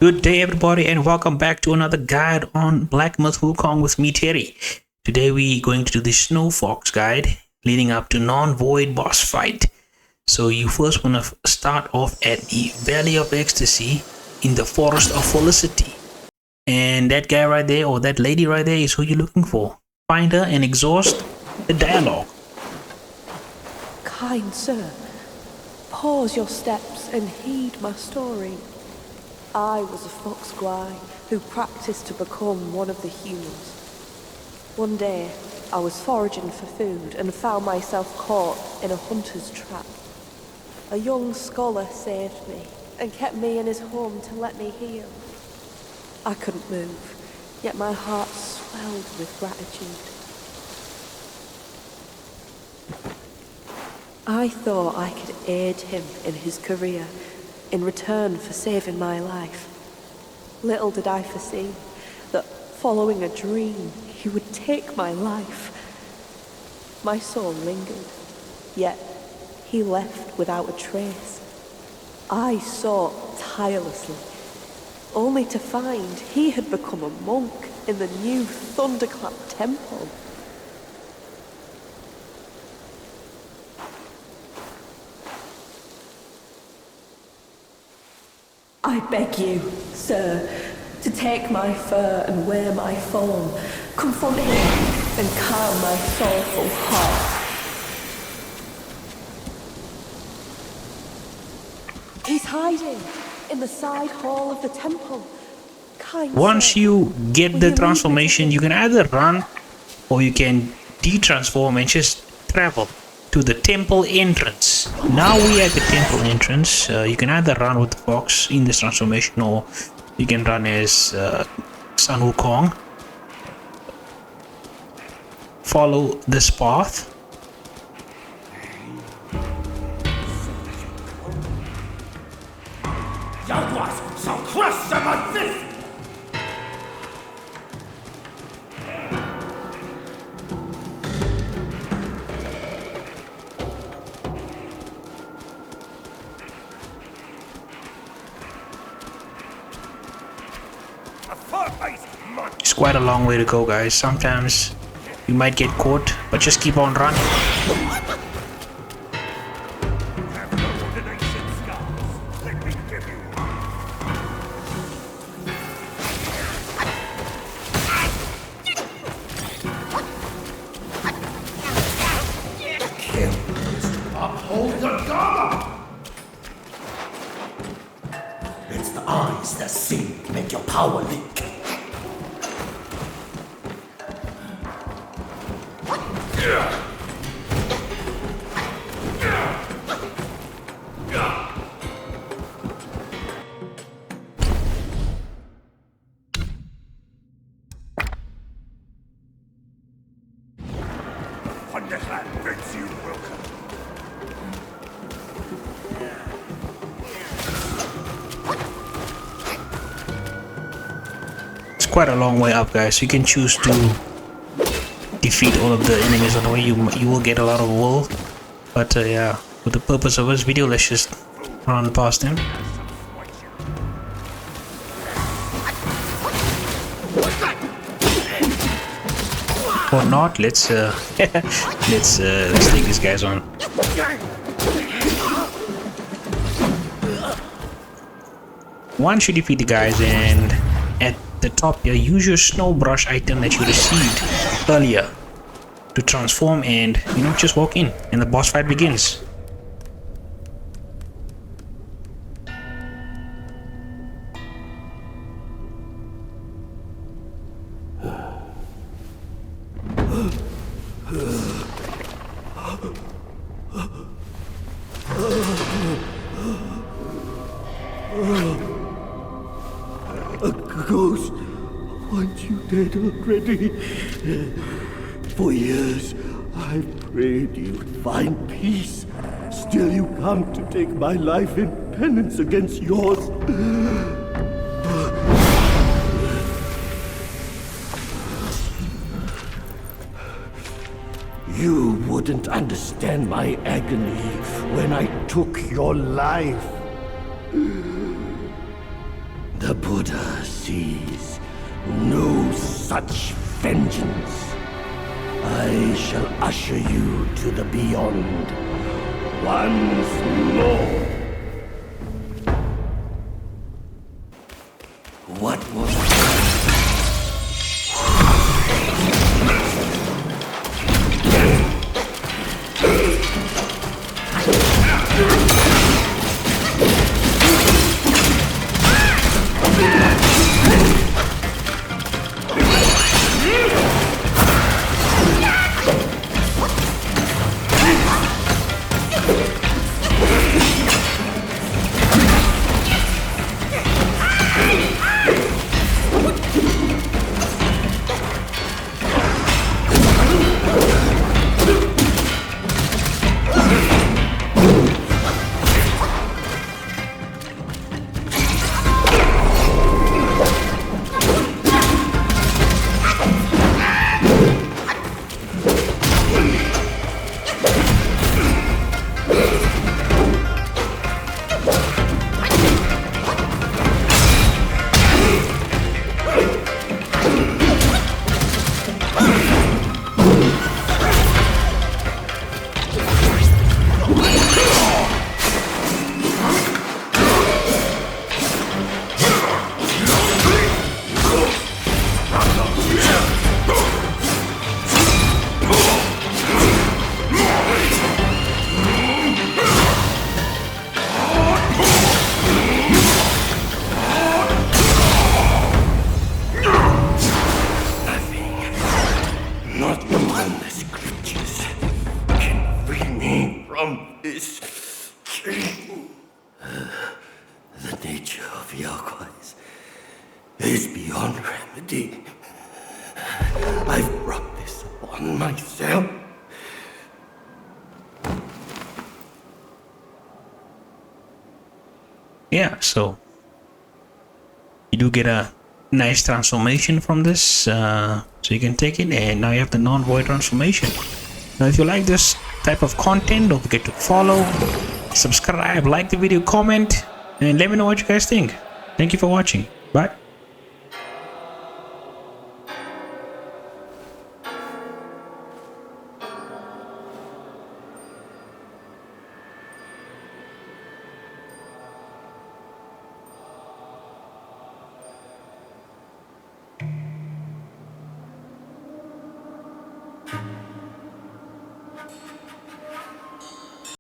Good day, everybody, and welcome back to another guide on Black Myth Wukong with me, Terry. Today, we're going to do the Snow Fox guide leading up to non-void boss fight. So, you first want to start off at the Valley of Ecstasy in the Forest of Felicity. And that guy right there, or that lady right there, is who you're looking for. Find her and exhaust the dialogue. Kind sir, pause your steps and heed my story. I was a fox guy who practiced to become one of the humans. One day, I was foraging for food and found myself caught in a hunter's trap. A young scholar saved me and kept me in his home to let me heal. I couldn't move, yet my heart swelled with gratitude. I thought I could aid him in his career in return for saving my life. Little did I foresee that following a dream, he would take my life. My soul lingered, yet he left without a trace. I sought tirelessly, only to find he had become a monk in the new Thunderclap Temple. I beg you, sir, to take my fur and wear my form, confront him and calm my sorrowful heart. He's hiding in the side hall of the temple. Kind Once sir, you get the transformation, you can either run or you can de-transform and just travel to the temple entrance. Now we are at the temple entrance. You can either run with the fox in this transformation or you can run as Sun Wukong. Follow this path. Jaguars shall crush them like this! It's quite a long way to go, guys. Sometimes you might get caught, but just keep on running. Uphold the Dharma! It's the eyes that see make your power leak. Thunderclap bids you welcome. It's quite a long way up, guys. You can choose to defeat all of the enemies on the way. You will get a lot of wool, but yeah, for the purpose of this video, let's just run past them. Or not, let's let's take these guys on. Once you defeat the guys, and at the top here, use your snow brush item that you received earlier to transform, and just walk in and the boss fight begins. A ghost wants you dead already. For years, I've prayed you'd find peace. Still you come to take my life in penance against yours. You wouldn't understand my agony when I took your life. The The Buddha sees no such vengeance. I shall usher you to the beyond once more. What was this chain? The nature of Yaguais is beyond remedy. I've brought this upon myself. Yeah, so you do get a nice transformation from this, so you can take it, and now you have the non-void transformation. Now if you like this type of content, don't forget to follow, subscribe, like the video, comment, and let me know what you guys think. Thank you for watching. Bye.